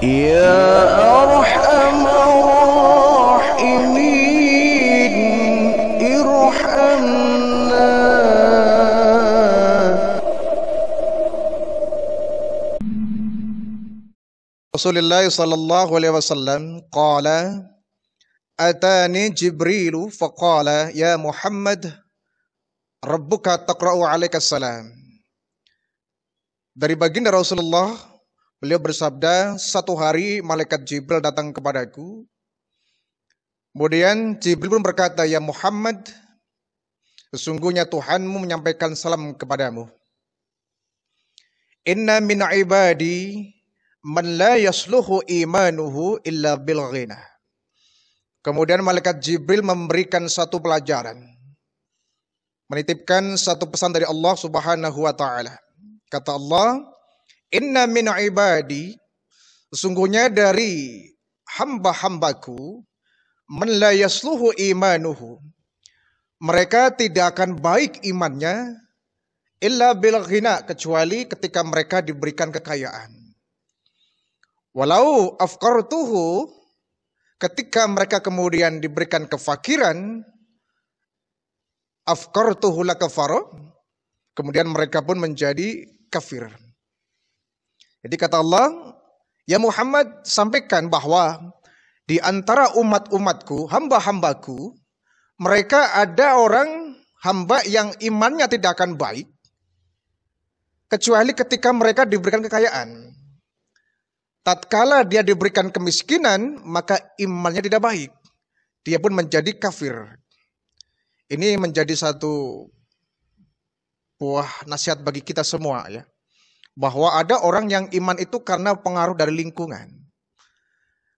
يا أرحم الراحمين ارحمنا. Rasulullah sallallahu alaihi wasallam qala atani Jibrilu faqala ya Muhammad rabbuka taqra'u alaika salam. Dari baginda Rasulullah, beliau bersabda, satu hari malaikat Jibril datang kepadaku. Kemudian Jibril pun berkata, ya Muhammad, sesungguhnya Tuhanmu menyampaikan salam kepadamu. Inna min ibadi man la yasluhu imanuhu illa bil ghina. Kemudian malaikat Jibril memberikan satu pelajaran, menitipkan satu pesan dari Allah Subhanahu wa taala. Kata Allah, inna min ibadi, sesungguhnya dari hamba-hambaku, man la yasluhu imanuhu, mereka tidak akan baik imannya illa bil ghina, kecuali ketika mereka diberikan kekayaan. Walau afqartuhu, ketika mereka kemudian diberikan kefakiran, afqartuhu lakafara, kemudian mereka pun menjadi kafir. Jadi kata Allah, ya Muhammad, sampaikan bahwa di antara umat-umatku, hamba-hambaku, mereka ada orang hamba yang imannya tidak akan baik, kecuali ketika mereka diberikan kekayaan. Tatkala dia diberikan kemiskinan, maka imannya tidak baik. Dia pun menjadi kafir. Ini menjadi satu buah nasihat bagi kita semua, ya, bahwa ada orang yang iman itu karena pengaruh dari lingkungan.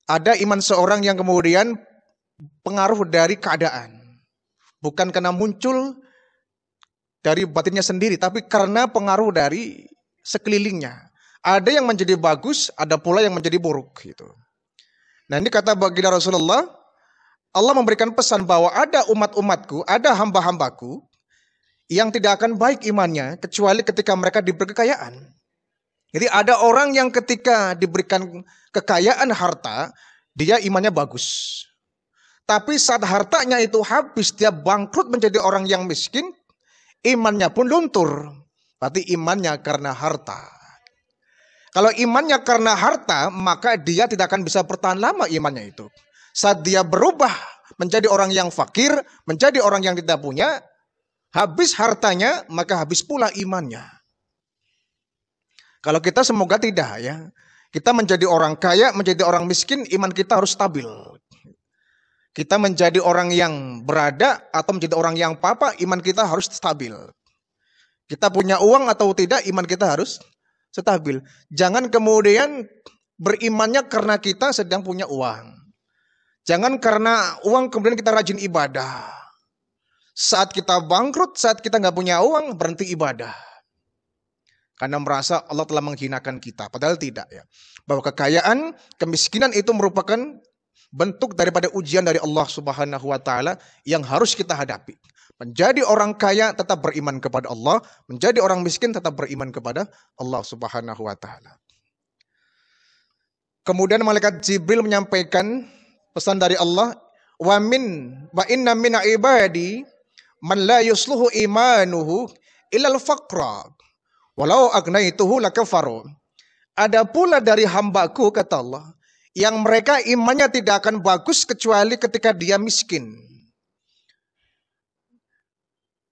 Ada iman seorang yang kemudian pengaruh dari keadaan, bukan karena muncul dari batinnya sendiri, tapi karena pengaruh dari sekelilingnya. Ada yang menjadi bagus, ada pula yang menjadi buruk, gitu. Nah, ini kata baginda Rasulullah, Allah memberikan pesan bahwa ada umat-umatku, ada hamba-hambaku yang tidak akan baik imannya kecuali ketika mereka diberi kekayaan. Jadi ada orang yang ketika diberikan kekayaan harta, dia imannya bagus. Tapi saat hartanya itu habis, dia bangkrut menjadi orang yang miskin, imannya pun luntur. Berarti imannya karena harta. Kalau imannya karena harta, maka dia tidak akan bisa bertahan lama imannya itu. Saat dia berubah menjadi orang yang fakir, menjadi orang yang tidak punya, habis hartanya, maka habis pula imannya. Kalau kita semoga tidak, ya. Kita menjadi orang kaya, menjadi orang miskin, iman kita harus stabil. Kita menjadi orang yang berada atau menjadi orang yang papa, iman kita harus stabil. Kita punya uang atau tidak, iman kita harus stabil. Jangan kemudian berimannya karena kita sedang punya uang. Jangan karena uang kemudian kita rajin ibadah. Saat kita bangkrut, saat kita nggak punya uang, berhenti ibadah. Karena merasa Allah telah menghinakan kita. Padahal tidak, ya. Bahwa kekayaan, kemiskinan itu merupakan bentuk daripada ujian dari Allah Subhanahu wa taala yang harus kita hadapi. Menjadi orang kaya tetap beriman kepada Allah, menjadi orang miskin tetap beriman kepada Allah Subhanahu wa taala. Kemudian malaikat Jibril menyampaikan pesan dari Allah, wa inna min ibadi man la yusluhu imanuhu ilal faqra walau agnaituhu lakafaru. Ada pula dari hambaku, kata Allah, yang mereka imannya tidak akan bagus kecuali ketika dia miskin.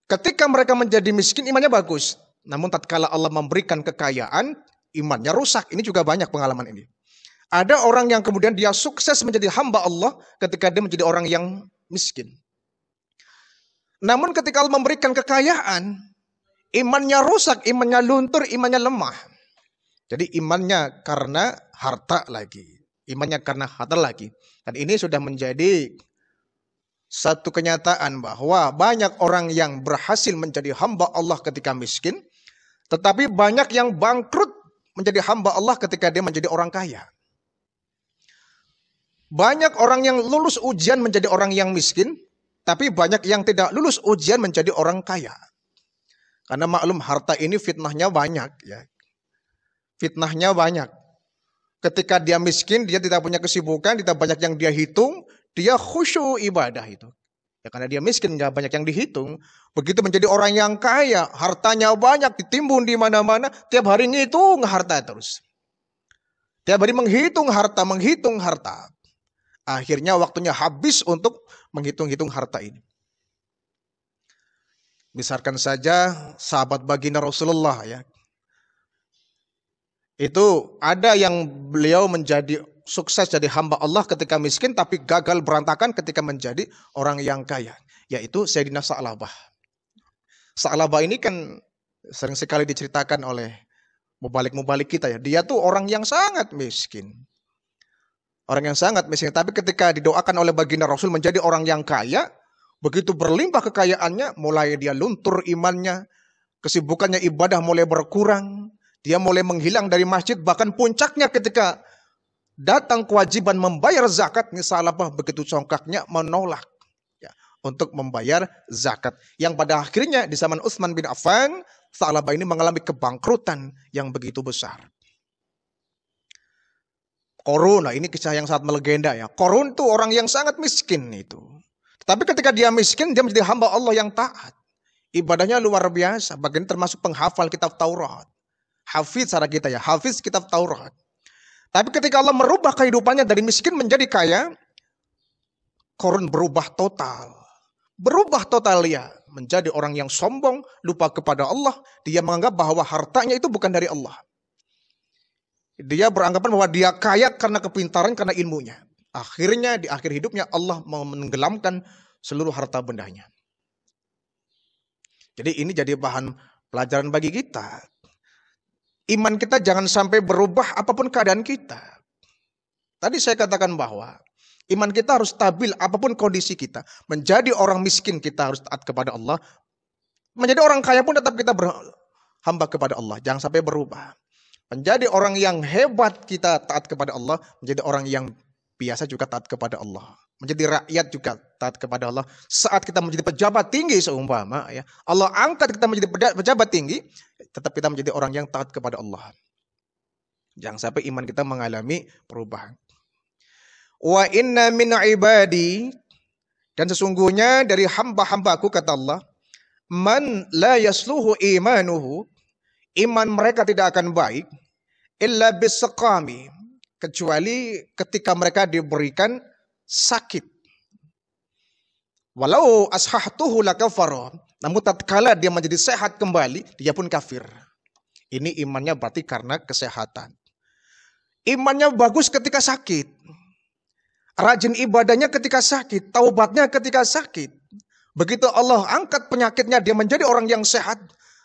Ketika mereka menjadi miskin, imannya bagus. Namun tatkala Allah memberikan kekayaan, imannya rusak. Ini juga banyak pengalaman ini. Ada orang yang kemudian dia sukses menjadi hamba Allah ketika dia menjadi orang yang miskin. Namun ketika Allah memberikan kekayaan, imannya rusak, imannya luntur, imannya lemah. Jadi imannya karena harta lagi. Imannya karena harta lagi. Dan ini sudah menjadi satu kenyataan bahwa banyak orang yang berhasil menjadi hamba Allah ketika miskin. Tetapi banyak yang bangkrut menjadi hamba Allah ketika dia menjadi orang kaya. Banyak orang yang lulus ujian menjadi orang yang miskin. Tapi banyak yang tidak lulus ujian menjadi orang kaya. Karena maklum harta ini fitnahnya banyak, ya. Fitnahnya banyak. Ketika dia miskin, dia tidak punya kesibukan, tidak banyak yang dia hitung, dia khusyuk ibadah itu. Ya karena dia miskin, nggak banyak yang dihitung. Begitu menjadi orang yang kaya, hartanya banyak, ditimbun di mana-mana, tiap hari ngitung harta terus. Tiap hari menghitung harta. Akhirnya waktunya habis untuk menghitung-hitung harta ini. Misalkan saja sahabat baginda Rasulullah ya. Itu ada yang beliau menjadi sukses jadi hamba Allah ketika miskin, tapi gagal berantakan ketika menjadi orang yang kaya. Yaitu Sayyidina Sa'labah. Sa'labah ini kan sering sekali diceritakan oleh mubalik-mubalik kita ya. Dia tuh orang yang sangat miskin. Orang yang sangat miskin. Tapi ketika didoakan oleh baginda Rasul menjadi orang yang kaya, begitu berlimpah kekayaannya, mulai dia luntur imannya, kesibukannya ibadah mulai berkurang, dia mulai menghilang dari masjid, bahkan puncaknya ketika datang kewajiban membayar zakat, Sa'labah begitu congkaknya menolak ya, untuk membayar zakat. Yang pada akhirnya di zaman Utsman bin Affan, Sa'labah ini mengalami kebangkrutan yang begitu besar. Qarun, ini kisah yang sangat melegenda ya. Qarun itu orang yang sangat miskin itu. Tapi ketika dia miskin, dia menjadi hamba Allah yang taat. Ibadahnya luar biasa, bagian termasuk penghafal kitab Taurat. Hafiz cara kita ya, hafiz kitab Taurat. Tapi ketika Allah merubah kehidupannya dari miskin menjadi kaya, Qarun berubah total. Berubah total ya, menjadi orang yang sombong, lupa kepada Allah. Dia menganggap bahwa hartanya itu bukan dari Allah. Dia beranggapan bahwa dia kaya karena kepintaran, karena ilmunya. Akhirnya di akhir hidupnya Allah menenggelamkan seluruh harta bendanya. Jadi ini jadi bahan pelajaran bagi kita. Iman kita jangan sampai berubah apapun keadaan kita. Tadi saya katakan bahwa iman kita harus stabil apapun kondisi kita. Menjadi orang miskin kita harus taat kepada Allah. Menjadi orang kaya pun tetap kita berhamba kepada Allah. Jangan sampai berubah. Menjadi orang yang hebat kita taat kepada Allah. Menjadi orang yang biasa juga taat kepada Allah. Menjadi rakyat juga taat kepada Allah. Saat kita menjadi pejabat tinggi seumpama ya, Allah angkat kita menjadi pejabat tinggi, tetap kita menjadi orang yang taat kepada Allah. Jangan sampai iman kita mengalami perubahan. Wa inna min ibadi, dan sesungguhnya dari hamba-hambaku kata Allah, man la yasluhu imanuhu, iman mereka tidak akan baik illa bisaqami, kecuali ketika mereka diberikan sakit. Walau ashahtuhu lakafara, namun tatkala dia menjadi sehat kembali, dia pun kafir. Ini imannya berarti karena kesehatan. Imannya bagus ketika sakit. Rajin ibadahnya ketika sakit, taubatnya ketika sakit. Begitu Allah angkat penyakitnya, dia menjadi orang yang sehat,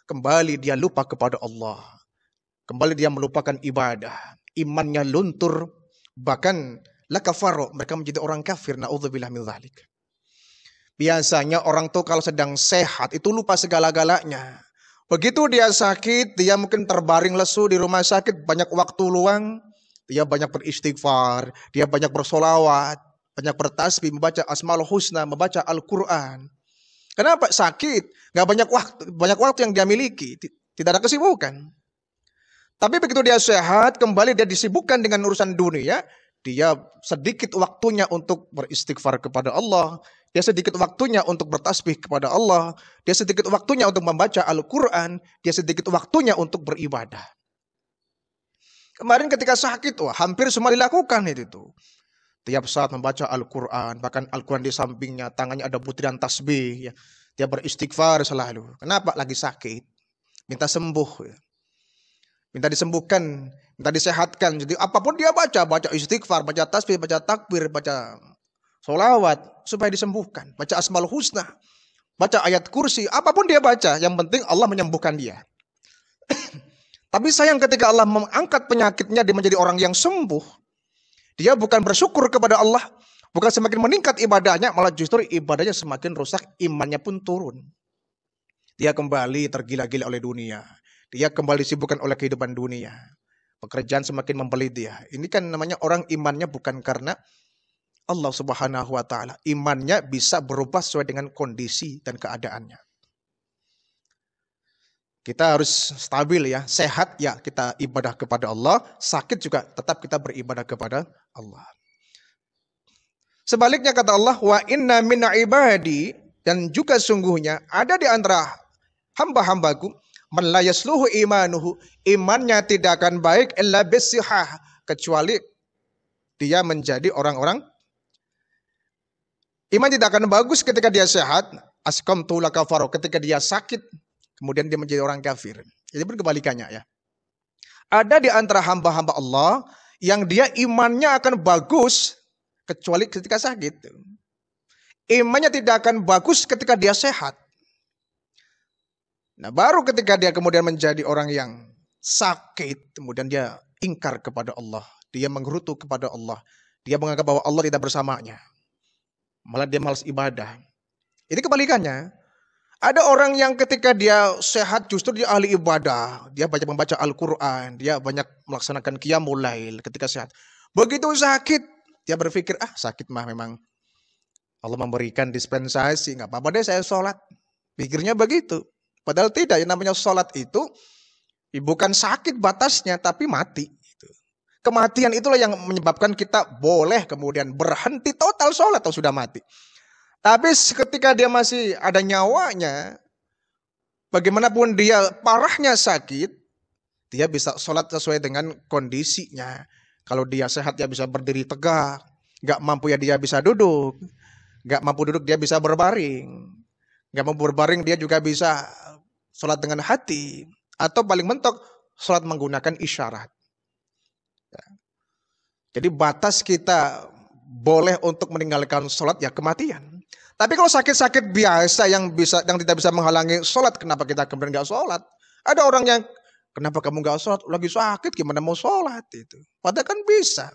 kembali dia lupa kepada Allah. Kembali dia melupakan ibadah. Imannya luntur, bahkan lakafaro, mereka menjadi orang kafir. Na'udzubillah min dzalik. Biasanya orang tuh kalau sedang sehat itu lupa segala-galanya. Begitu dia sakit, dia mungkin terbaring lesu di rumah sakit, banyak waktu luang, dia banyak beristighfar, dia banyak bersolawat, banyak bertasbih, membaca Asmaul Husna, membaca Al-Quran. Kenapa? Sakit, nggak banyak waktu yang dia miliki, tidak ada kesibukan. Tapi begitu dia sehat, kembali dia disibukkan dengan urusan dunia, dia sedikit waktunya untuk beristighfar kepada Allah, dia sedikit waktunya untuk bertasbih kepada Allah, dia sedikit waktunya untuk membaca Al-Quran, dia sedikit waktunya untuk beribadah. Kemarin ketika sakit, hampir semua dilakukan itu. Tiap saat membaca Al-Quran, bahkan Al-Quran di sampingnya, tangannya ada butiran tasbih, ya. Dia beristighfar selalu. Kenapa? Lagi sakit, minta sembuh, ya. Minta disembuhkan, minta disehatkan. Jadi apapun dia baca istighfar, baca tasbih, baca takbir, baca sholawat supaya disembuhkan. Baca Asmaul Husna, baca ayat kursi, apapun dia baca, yang penting Allah menyembuhkan dia. Tapi sayang ketika Allah mengangkat penyakitnya, dia menjadi orang yang sembuh. Dia bukan bersyukur kepada Allah, bukan semakin meningkat ibadahnya, malah justru ibadahnya semakin rusak, imannya pun turun. Dia kembali tergila-gila oleh dunia. Dia kembali disibukkan oleh kehidupan dunia. Pekerjaan semakin membelit dia. Ini kan namanya orang imannya bukan karena Allah Subhanahu wa ta'ala. Imannya bisa berubah sesuai dengan kondisi dan keadaannya. Kita harus stabil ya, sehat ya kita ibadah kepada Allah, sakit juga tetap kita beribadah kepada Allah. Sebaliknya kata Allah, wa inna min ibadi, dan juga sungguhnya ada di antara hamba-hambaku man la yasluhu imanuhu, imannya tidak akan baik illa bisihah, kecuali dia menjadi orang-orang iman tidak akan bagus ketika dia sehat, asqamtu lakafaro, ketika dia sakit kemudian dia menjadi orang kafir. Jadi berkebalikannya ya. Ada di antara hamba-hamba Allah yang dia imannya akan bagus kecuali ketika sakit. Imannya tidak akan bagus ketika dia sehat. Nah, baru ketika dia kemudian menjadi orang yang sakit, kemudian dia ingkar kepada Allah, dia menggerutu kepada Allah, dia menganggap bahwa Allah tidak bersamanya. Malah dia malas ibadah. Ini kebalikannya. Ada orang yang ketika dia sehat justru dia ahli ibadah. Dia banyak membaca Al-Quran. Dia banyak melaksanakan qiyamul lail ketika sehat. Begitu sakit, dia berpikir, sakit mah memang Allah memberikan dispensasi. Nggak apa-apa deh saya sholat. Pikirnya begitu. Padahal tidak, yang namanya sholat itu bukan sakit batasnya, tapi mati. Kematian itulah yang menyebabkan kita boleh kemudian berhenti total sholat atau sudah mati. Tapi ketika dia masih ada nyawanya, bagaimanapun dia parahnya sakit, dia bisa sholat sesuai dengan kondisinya. Kalau dia sehat dia bisa berdiri tegak, gak mampu ya dia bisa duduk, gak mampu duduk dia bisa berbaring, gak mampu berbaring dia juga bisa sholat dengan hati, atau paling mentok sholat menggunakan isyarat. Jadi batas kita boleh untuk meninggalkan sholat ya kematian. Tapi kalau sakit-sakit biasa yang tidak bisa menghalangi sholat, kenapa kita kemudian nggak sholat? Ada orang yang kenapa kamu nggak sholat? Lagi sakit gimana mau sholat itu? Padahal kan bisa.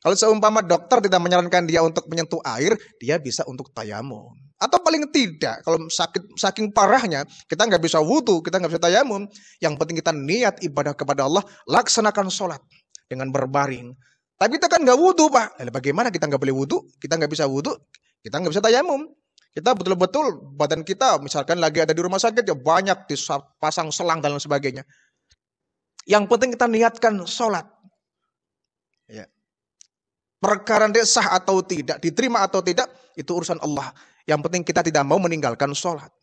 Kalau seumpama dokter tidak menyarankan dia untuk menyentuh air, dia bisa untuk tayamum. Atau paling tidak, kalau sakit saking parahnya, kita nggak bisa wudu, kita nggak bisa tayamum. Yang penting kita niat ibadah kepada Allah, laksanakan sholat dengan berbaring. Tapi kita kan nggak wudu Pak. Lalu bagaimana kita nggak boleh wudu? Kita nggak bisa wudu, kita nggak bisa tayamum. Kita betul-betul badan kita misalkan lagi ada di rumah sakit ya banyak dipasang selang dan lain sebagainya. Yang penting kita niatkan sholat. Ya. Perkara sah atau tidak, diterima atau tidak, itu urusan Allah. Yang penting kita tidak mau meninggalkan sholat.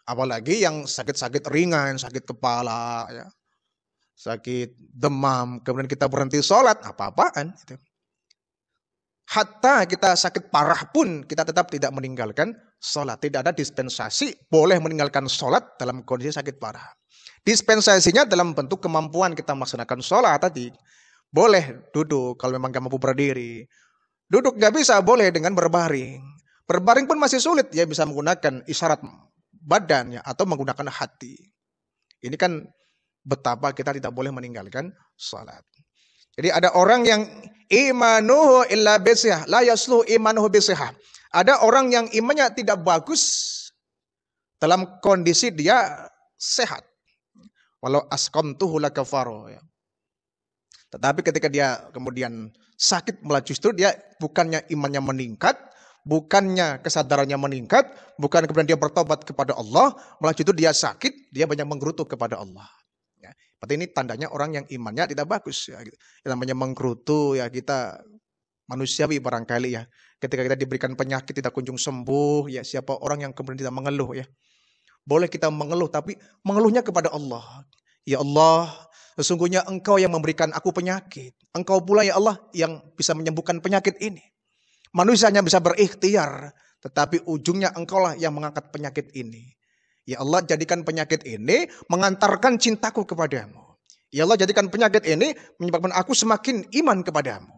Apalagi yang sakit-sakit ringan, sakit kepala, ya, sakit demam, kemudian kita berhenti sholat, apa-apaan. Gitu. Hatta kita sakit parah pun kita tetap tidak meninggalkan sholat. Tidak ada dispensasi boleh meninggalkan sholat dalam kondisi sakit parah. Dispensasinya dalam bentuk kemampuan kita melaksanakan sholat tadi. Boleh duduk kalau memang gak mampu berdiri. Duduk gak bisa, boleh dengan berbaring. Berbaring pun masih sulit, ya bisa menggunakan isyarat badan ya, atau menggunakan hati. Ini kan betapa kita tidak boleh meninggalkan sholat. Jadi ada orang yang imanuhu illa bisihah, la yasluhu imanuhu bisihah. Ada orang yang imannya tidak bagus dalam kondisi dia sehat. Walau asqamtuhu lakafaro. Ya. Tetapi ketika dia kemudian sakit, malah justru dia bukannya imannya meningkat, bukannya kesadarannya meningkat, bukan kemudian dia bertobat kepada Allah, malah justru dia sakit, dia banyak menggerutu kepada Allah. Ya, berarti ini tandanya orang yang imannya tidak bagus. Ya, gitu. Yang namanya menggerutu ya kita manusiawi barangkali ya. Ketika kita diberikan penyakit tidak kunjung sembuh, ya siapa orang yang kemudian tidak mengeluh ya. Boleh kita mengeluh tapi mengeluhnya kepada Allah. Ya Allah, sesungguhnya Engkau yang memberikan aku penyakit. Engkau pula ya Allah yang bisa menyembuhkan penyakit ini. Manusia hanya bisa berikhtiar, tetapi ujungnya Engkau lah yang mengangkat penyakit ini. Ya Allah, jadikan penyakit ini mengantarkan cintaku kepadamu. Ya Allah, jadikan penyakit ini menyebabkan aku semakin iman kepadamu.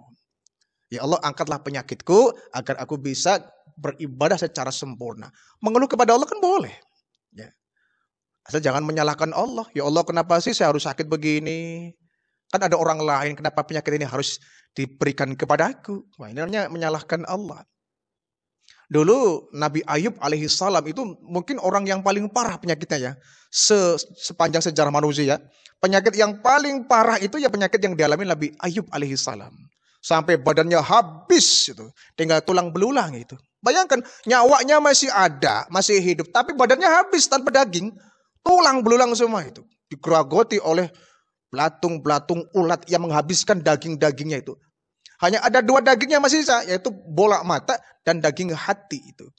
Ya Allah, angkatlah penyakitku agar aku bisa beribadah secara sempurna. Mengeluh kepada Allah kan boleh. Ya. Asal jangan menyalahkan Allah. Ya Allah, kenapa sih saya harus sakit begini? Kan ada orang lain, kenapa penyakit ini harus diberikan kepadaku? Wah, ini namanya menyalahkan Allah. Dulu Nabi Ayub alaihissalam itu mungkin orang yang paling parah penyakitnya ya. Sepanjang sejarah manusia. Penyakit yang paling parah itu ya penyakit yang dialami Nabi Ayub alaihissalam. Sampai badannya habis itu. Tinggal tulang belulang itu. Bayangkan nyawanya masih ada, masih hidup. Tapi badannya habis tanpa daging. tulang belulang semua itu. Digerogoti oleh belatung-belatung ulat yang menghabiskan daging-dagingnya itu. Hanya ada 2 daging yang masih sisa, yaitu bola mata dan daging hati itu.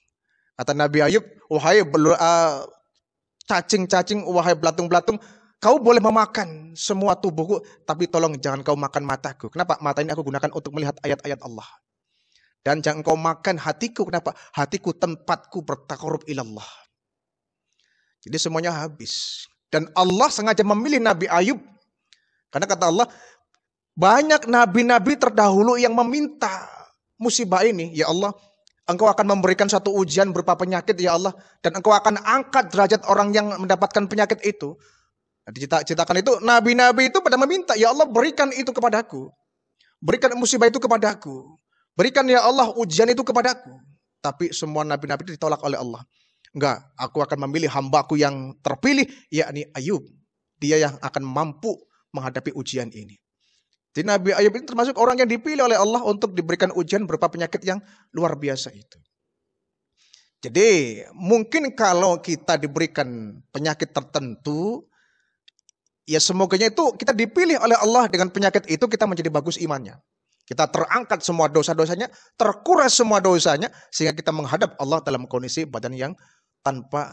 Kata Nabi Ayub, wahai cacing-cacing, wahai belatung-belatung, kau boleh memakan semua tubuhku, tapi tolong jangan kau makan mataku. Kenapa? Mata ini aku gunakan untuk melihat ayat-ayat Allah. Dan jangan kau makan hatiku. Kenapa? Hatiku tempatku bertakarub ilallah. Jadi semuanya habis. Dan Allah sengaja memilih Nabi Ayub. Karena kata Allah, banyak nabi-nabi terdahulu yang meminta musibah ini. Ya Allah, Engkau akan memberikan satu ujian berupa penyakit ya Allah. Dan Engkau akan angkat derajat orang yang mendapatkan penyakit itu. Diciptakan itu, nabi-nabi itu pada meminta, ya Allah berikan itu kepadaku. Berikan musibah itu kepadaku. Berikan ya Allah ujian itu kepadaku. Tapi semua nabi-nabi itu ditolak oleh Allah. Enggak, aku akan memilih hambaku yang terpilih, yakni Ayub. Dia yang akan mampu menghadapi ujian ini. Jadi Nabi Ayub ini termasuk orang yang dipilih oleh Allah untuk diberikan ujian berupa penyakit yang luar biasa itu. Jadi mungkin kalau kita diberikan penyakit tertentu, ya semoganya itu kita dipilih oleh Allah dengan penyakit itu kita menjadi bagus imannya. Kita terangkat semua dosa-dosanya, terkuras semua dosanya, sehingga kita menghadap Allah dalam kondisi badan yang tanpa